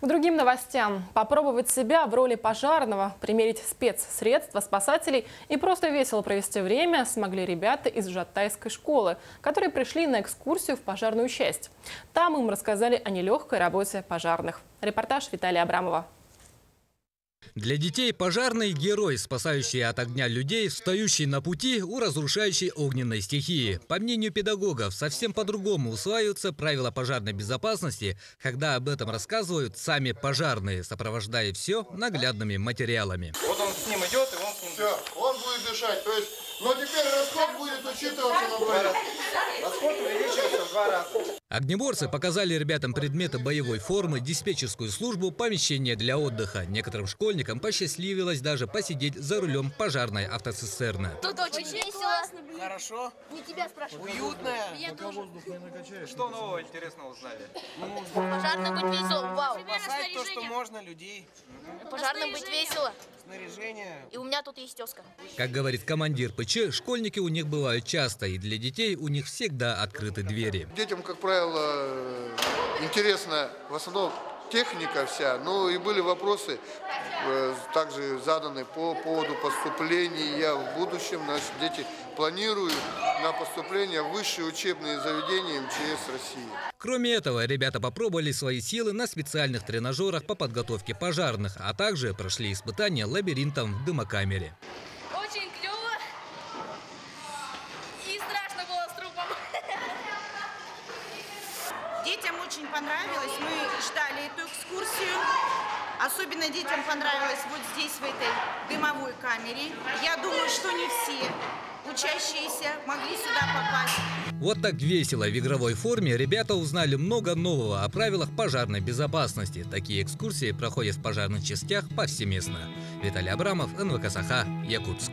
К другим новостям. Попробовать себя в роли пожарного, примерить спецсредства спасателей и просто весело провести время смогли ребята из Жатайской школы, которые пришли на экскурсию в пожарную часть. Там им рассказали о нелегкой работе пожарных. Репортаж Виталия Абрамова. Для детей пожарный – герой, спасающий от огня людей, встающий на пути у разрушающей огненной стихии. По мнению педагогов, совсем по-другому усваиваются правила пожарной безопасности, когда об этом рассказывают сами пожарные, сопровождая все наглядными материалами. Вот он с ним идет, и он с ним... Все, он будет дышать. То есть, но теперь расход будет учитываться на 2 раза. Расход увеличивается в 2 раза. Огнеборцы показали ребятам предметы боевой формы, диспетчерскую службу, помещение для отдыха. Некоторым школьникам посчастливилось даже посидеть за рулем пожарной автоцистерны. Тут очень весело. Хорошо. Не тебя спрашиваю. Уютно. Я тоже. Что нового интересного узнали? Пожарным быть весело. Вау. Спасать то, что можно, людей. Пожарным быть весело. Снаряжение. И у меня тут есть тезка. Как говорит командир ПЧ, школьники у них бывают часто, и для детей у них всегда открыты двери. Детям, как правило, интересна в основном техника вся, но и были вопросы также заданы по поводу поступлений. Я в будущем, наши дети планируют на поступление в высшие учебные заведения МЧС России. Кроме этого, ребята попробовали свои силы на специальных тренажерах по подготовке пожарных, а также прошли испытания лабиринтом в дымокамере. Очень клево. И страшно было с трупом. Детям очень понравилось. Мы ждали эту экскурсию. Особенно детям понравилось вот здесь, в этой дымовой камере. Я думаю, что не все учащиеся могли сюда попасть. Вот так весело в игровой форме ребята узнали много нового о правилах пожарной безопасности. Такие экскурсии проходят в пожарных частях повсеместно. Виталий Абрамов, НВК Саха, Якутск.